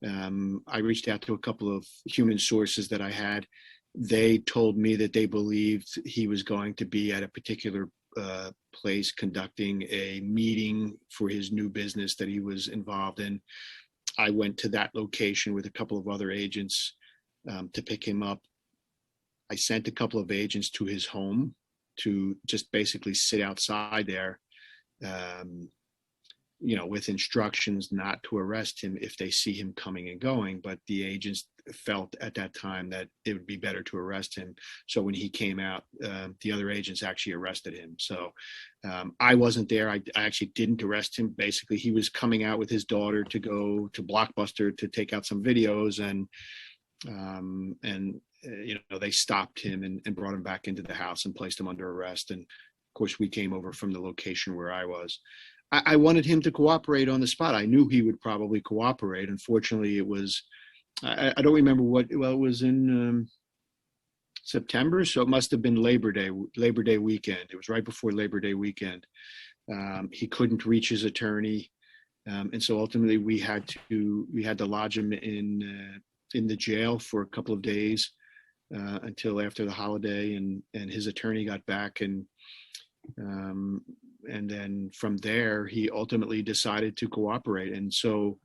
I reached out to a couple of human sources that I had. They told me that they believed he was going to be at a particular place conducting a meeting for his new business that he was involved in. I went to that location with a couple of other agents to pick him up. I sent a couple of agents to his home to just basically sit outside there, with instructions not to arrest him if they see him coming and going. But the agents felt at that time that it would be better to arrest him. So when he came out, the other agents actually arrested him. So I wasn't there. I actually didn't arrest him. Basically, he was coming out with his daughter to go to Blockbuster to take out some videos, and they stopped him and brought him back into the house and placed him under arrest. And of course, we came over from the location where I was. I wanted him to cooperate on the spot. I knew he would probably cooperate. Unfortunately, it was, I don't remember it was in September. So it must've been Labor Day weekend. It was right before Labor Day weekend. He couldn't reach his attorney. And so ultimately we had to lodge him in the jail for a couple of days. until after the holiday, and his attorney got back, and then from there he ultimately decided to cooperate. And so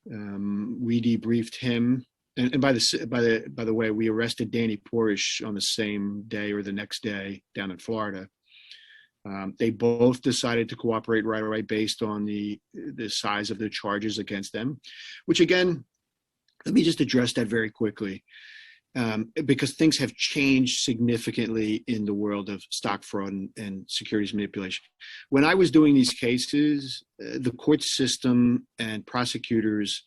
we debriefed him. And by the way, we arrested Danny Porish on the same day or the next day down in Florida. They both decided to cooperate right away based on the size of the charges against them, which again, let me just address that very quickly, because things have changed significantly in the world of stock fraud and securities manipulation. When I was doing these cases, the court system and prosecutors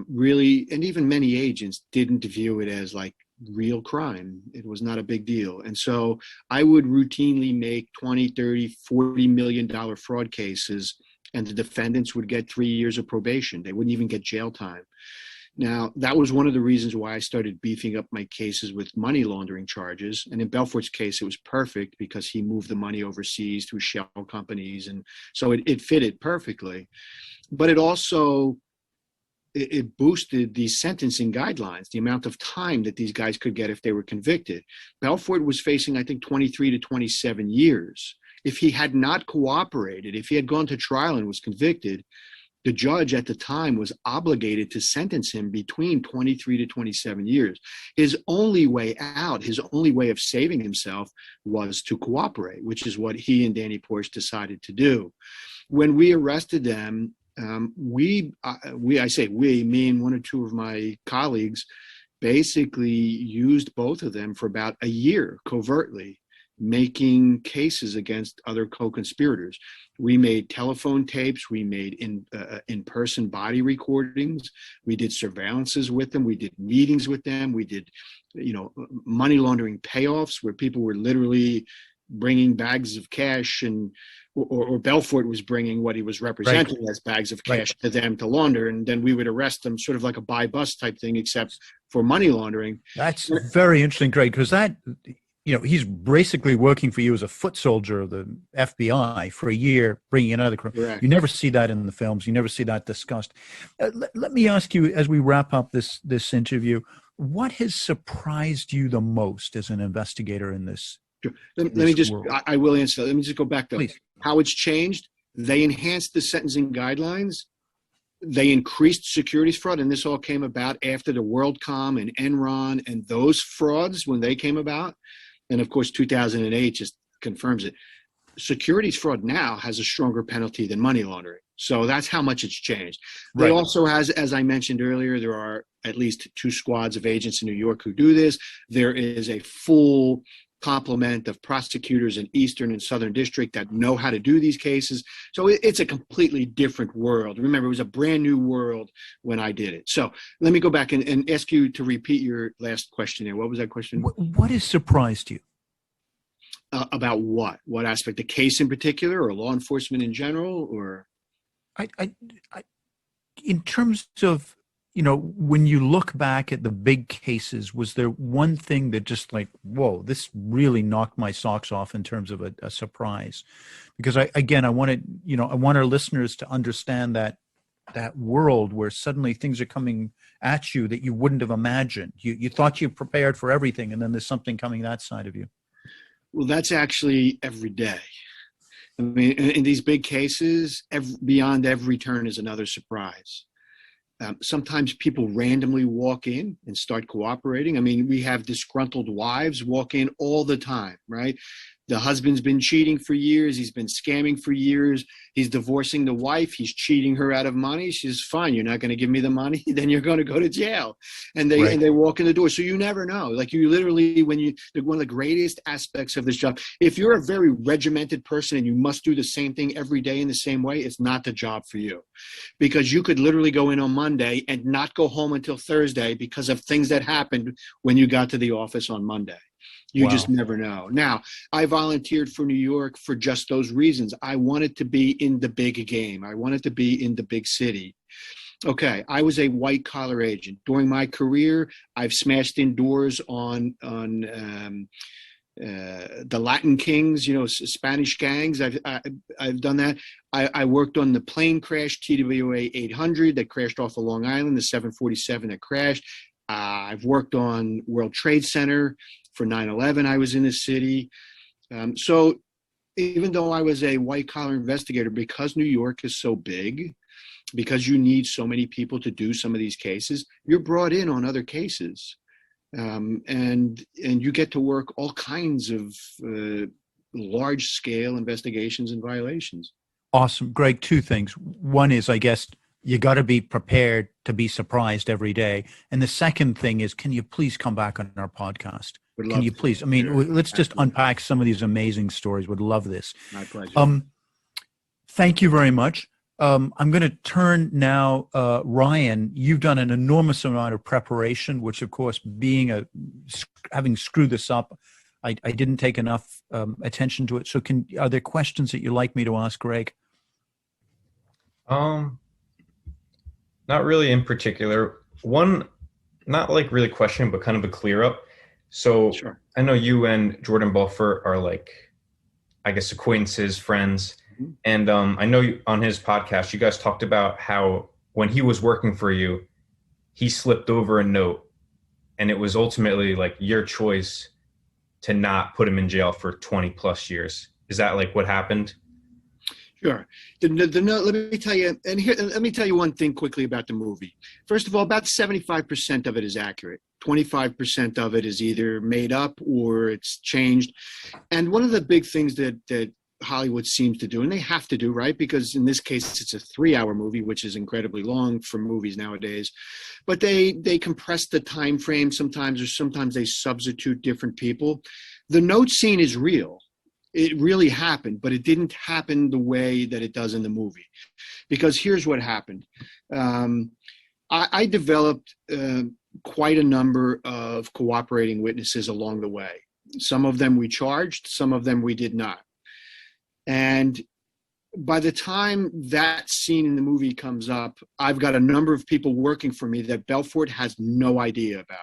really, and even many agents, didn't view it as like real crime. It was not a big deal. And so I would routinely make 20, 30, $40 million fraud cases, and the defendants would get 3 years of probation. They wouldn't even get jail time. Now, that was one of the reasons why I started beefing up my cases with money laundering charges. And in Belfort's case, it was perfect because he moved the money overseas through shell companies. And so it fitted perfectly. But it also, it boosted the sentencing guidelines, the amount of time that these guys could get if they were convicted. Belfort was facing, I think, 23 to 27 years. If he had not cooperated, if he had gone to trial and was convicted, the judge at the time was obligated to sentence him between 23 to 27 years. His only way out, his only way of saving himself was to cooperate, which is what he and Danny Porsche decided to do. When we arrested them, I say we, me and one or two of my colleagues, basically used both of them for about a year covertly, making cases against other co-conspirators. We made telephone tapes, we made in-person body recordings, we did surveillances with them, we did meetings with them, we did, money laundering payoffs where people were literally bringing bags of cash, and or Belfort was bringing what he was representing as bags of cash to them to launder, and then we would arrest them, sort of like a buy bust type thing, except for money laundering. That's very interesting, Greg, because that, he's basically working for you as a foot soldier of the FBI for a year, bringing in other criminals. Correct. You never see that in the films. You never see that discussed. Let me ask you, as we wrap up this interview, what has surprised you the most as an investigator in this? Sure. Let me just, I will answer. Let me just go back to how it's changed. They enhanced the sentencing guidelines. They increased securities fraud, and this all came about after the WorldCom and Enron and those frauds when they came about. And of course, 2008 just confirms it. Securities fraud now has a stronger penalty than money laundering. So that's how much it's changed. They also has, as I mentioned earlier, there are at least 2 squads of agents in New York who do this. There is a full complement of prosecutors in Eastern and Southern District that know how to do these cases. So it's a completely different world. Remember, it was a brand new world when I did it. So let me go back and ask you to repeat your last question there. What was that question? What has surprised you? About what? What aspect? The case in particular, or law enforcement in general, or? In terms of, when you look back at the big cases, was there one thing that just like, whoa, this really knocked my socks off in terms of a surprise? Because I wanted, I want our listeners to understand that world where suddenly things are coming at you that you wouldn't have imagined. You thought you prepared for everything, and then there's something coming that side of you. Well, that's actually every day. I mean, in these big cases, beyond every turn is another surprise. Sometimes people randomly walk in and start cooperating. I mean, we have disgruntled wives walk in all the time, right? The husband's been cheating for years. He's been scamming for years. He's divorcing the wife. He's cheating her out of money. She's fine. You're not going to give me the money. Then you're going to go to jail. And they walk in the door. So you never know. Like you literally, one of the greatest aspects of this job, if you're a very regimented person and you must do the same thing every day in the same way, it's not the job for you, because you could literally go in on Monday and not go home until Thursday because of things that happened when you got to the office on Monday. You just never know. Now, I volunteered for New York for just those reasons. I wanted to be in the big game. I wanted to be in the big city. Okay, I was a white collar agent. During my career, I've smashed in doors on the Latin Kings, Spanish gangs. I've done that. I worked on the plane crash, TWA 800 that crashed off of Long Island, the 747 that crashed. I've worked on World Trade Center for 9/11. I was in the city. So even though I was a white collar investigator, because New York is so big, because you need so many people to do some of these cases, you're brought in on other cases. And you get to work all kinds of large scale investigations and violations. Awesome. Greg, two things. One is, I guess, you got to be prepared to be surprised every day. And the second thing is, can you please come back on our podcast? Can you please? I mean, let's just unpack some of these amazing stories. Would love this. My pleasure. Thank you very much. I'm going to turn now, Ryan, you've done an enormous amount of preparation, which of course, having screwed this up, I didn't take enough attention to it. So are there questions that you'd like me to ask Greg? Not really in particular. One, not like really question, but kind of a clear up. So sure. I know you and Jordan Belfort are like, I guess, acquaintances, friends. Mm-hmm. And I know on his podcast, you guys talked about how when he was working for you, he slipped over a note and it was ultimately like your choice to not put him in jail for 20 plus years. Is that like what happened? Sure. The note, let me tell you, let me tell you one thing quickly about the movie. First of all, about 75% of it is accurate. 25% of it is either made up or it's changed. And one of the big things that Hollywood seems to do, and they have to do, right? Because in this case, it's a 3-hour movie, which is incredibly long for movies nowadays. But they compress the time frame sometimes, or sometimes they substitute different people. The note scene is real. It really happened, but it didn't happen the way that it does in the movie. Because here's what happened. I developed quite a number of cooperating witnesses along the way. Some of them we charged, some of them we did not. And by the time that scene in the movie comes up, I've got a number of people working for me that Belfort has no idea about.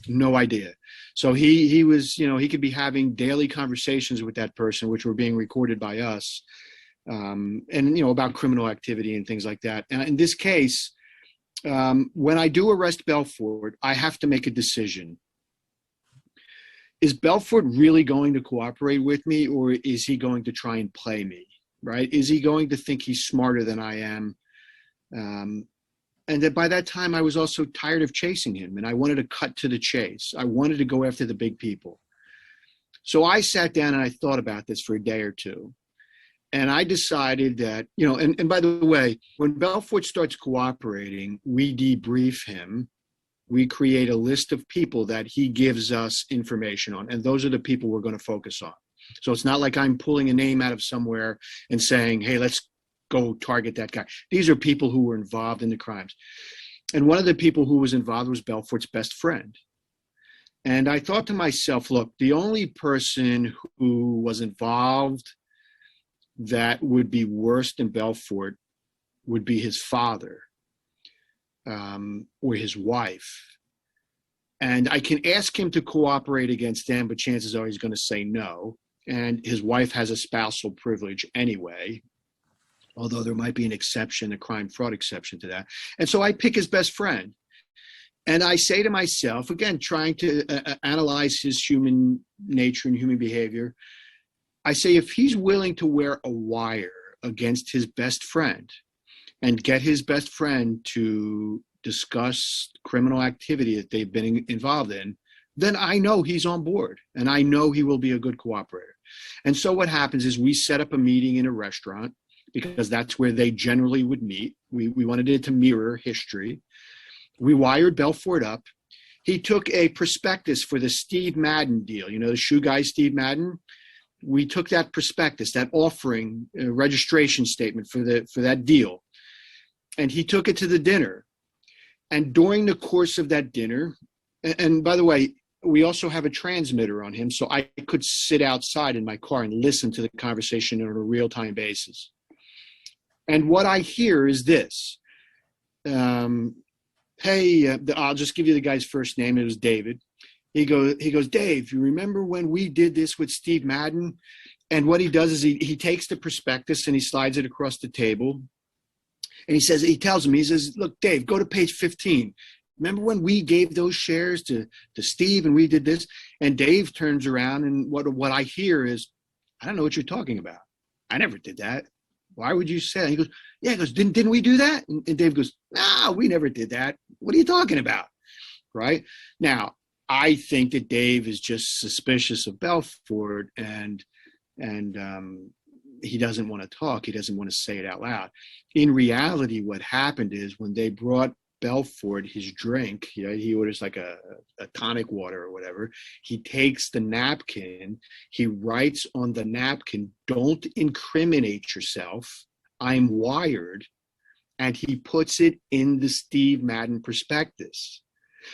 No idea. So he was, he could be having daily conversations with that person, which were being recorded by us, and, about criminal activity and things like that. And in this case, when I do arrest Belfort, I have to make a decision. Is Belfort really going to cooperate with me, or is he going to try and play me, right? Is he going to think he's smarter than I am? And that by that time, I was also tired of chasing him, and I wanted to cut to the chase. I wanted to go after the big people. So I sat down and I thought about this for a day or two. And I decided that, and by the way, when Belfort starts cooperating, we debrief him. We create a list of people that he gives us information on, and those are the people we're going to focus on. So it's not like I'm pulling a name out of somewhere and saying, hey, let's go target that guy. These are people who were involved in the crimes. And one of the people who was involved was Belfort's best friend. And I thought to myself, look, the only person who was involved that would be worse than Belfort would be his father. Or his wife. And I can ask him to cooperate against them, but chances are he's going to say no. And his wife has a spousal privilege anyway, although there might be an exception, a crime fraud exception to that. And so I pick his best friend. And I say to myself, again, trying to analyze his human nature and human behavior, I say, if he's willing to wear a wire against his best friend, and get his best friend to discuss criminal activity that they've been involved in, then I know he's on board and I know he will be a good cooperator. And so what happens is we set up a meeting in a restaurant because that's where they generally would meet. We wanted it to mirror history. We wired Belfort up. He took a prospectus for the Steve Madden deal, the shoe guy Steve Madden. We took that prospectus, that offering registration statement for that deal. And he took it to the dinner. And during the course of that dinner, and by the way, we also have a transmitter on him, so I could sit outside in my car and listen to the conversation on a real-time basis. And what I hear is this. Hey, I'll just give you the guy's first name. It was David. He goes, Dave, you remember when we did this with Steve Madden? And what he does is he takes the prospectus and he slides it across the table. And he says, look, Dave, go to page 15. Remember when we gave those shares to Steve and we did this? And Dave turns around and what I hear is, I don't know what you're talking about. I never did that. Why would you say that? He goes, yeah, he goes, didn't we do that? And Dave goes, no, we never did that. What are you talking about? Right? Now, I think that Dave is just suspicious of Belfort and he doesn't want to talk. He doesn't want to say it out loud. In reality, what happened is when they brought Belfort his drink, he orders like a tonic water or whatever. He takes the napkin. He writes on the napkin, "Don't incriminate yourself. I'm wired." And he puts it in the Steve Madden prospectus.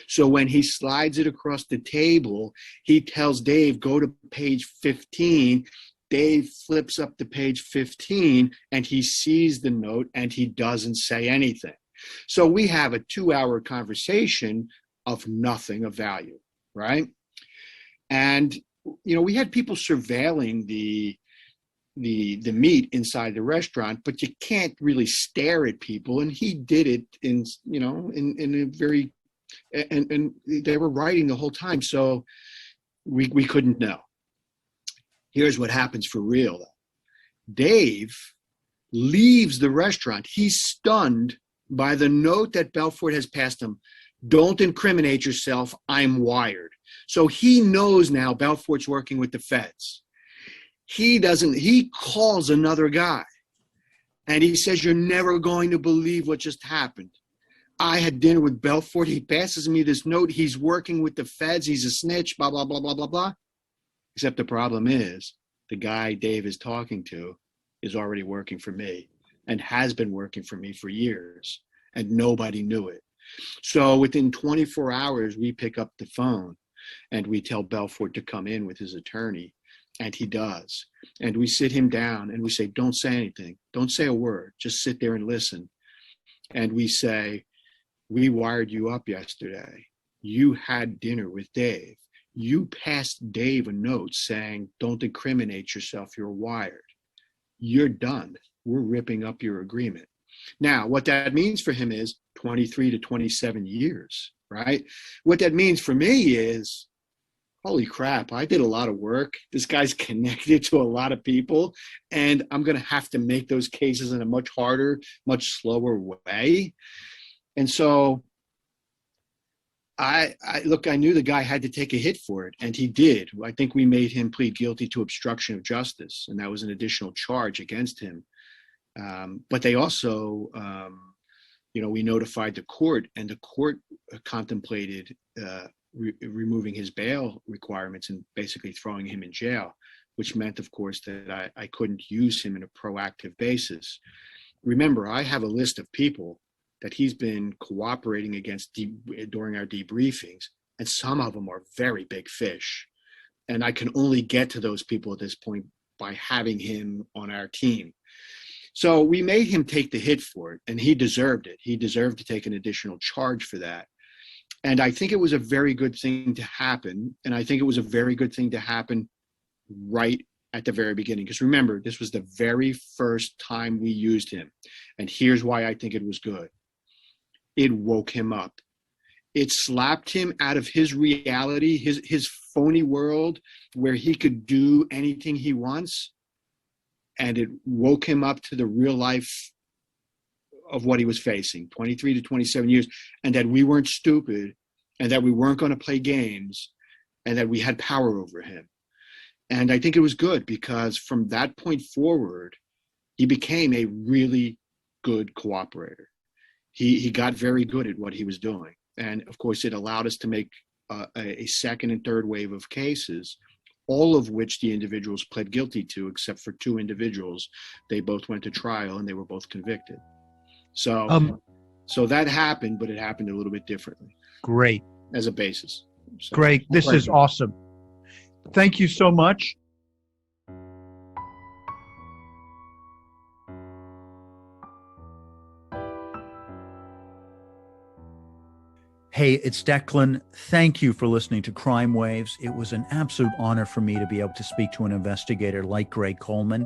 So when he slides it across the table, he tells Dave, go to page 15. Dave flips up to page 15 and he sees the note and he doesn't say anything. So we have a 2-hour conversation of nothing of value, right? And, we had people surveilling the meat inside the restaurant, but you can't really stare at people. And he did it in a very, and they were writing the whole time. So we couldn't know. Here's what happens for real, though. Dave leaves the restaurant. He's stunned by the note that Belfort has passed him. Don't incriminate yourself. I'm wired. So he knows now Belfort's working with the feds. He calls another guy and he says, you're never going to believe what just happened. I had dinner with Belfort. He passes me this note. He's working with the feds. He's a snitch, blah, blah, blah, blah, blah, blah. Except the problem is the guy Dave is talking to is already working for me and has been working for me for years, and nobody knew it. So within 24 hours, we pick up the phone and we tell Belfort to come in with his attorney, and he does. And we sit him down and we say, don't say anything. Don't say a word. Just sit there and listen. And we say, we wired you up yesterday. You had dinner with Dave. You passed Dave a note saying, don't incriminate yourself. You're wired. You're done. We're ripping up your agreement. Now, what that means for him is 23 to 27 years, right? What that means for me is, holy crap, I did a lot of work. This guy's connected to a lot of people, and I'm going to have to make those cases in a much harder, much slower way. And so I knew the guy had to take a hit for it, and he did. I think we made him plead guilty to obstruction of justice, and that was an additional charge against him. But they also, we notified the court, and the court contemplated removing his bail requirements and basically throwing him in jail, which meant, of course, that I couldn't use him in a proactive basis. Remember, I have a list of people that he's been cooperating against during our debriefings, and some of them are very big fish. And I can only get to those people at this point by having him on our team. So we made him take the hit for it, and he deserved it. He deserved to take an additional charge for that. And I think it was a very good thing to happen. And I think it was a very good thing to happen right at the very beginning. Because remember, this was the very first time we used him. And here's why I think it was good. It woke him up. It slapped him out of his reality, his phony world where he could do anything he wants. And it woke him up to the real life of what he was facing, 23 to 27 years, and that we weren't stupid, and that we weren't going to play games, and that we had power over him. And I think it was good because from that point forward, he became a really good cooperator. He got very good at what he was doing. And of course, it allowed us to make a second and third wave of cases, all of which the individuals pled guilty to, except for 2 individuals. They both went to trial and they were both convicted. So that happened, but it happened a little bit differently. Great. As a basis. So, Greg, this is awesome. Thank you so much. Hey, it's Declan. Thank you for listening to Crimewaves. It was an absolute honor for me to be able to speak to an investigator like Greg Coleman.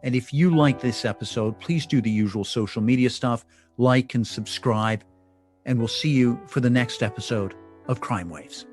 And if you like this episode, please do the usual social media stuff, like and subscribe. and we'll see you for the next episode of Crime Waves.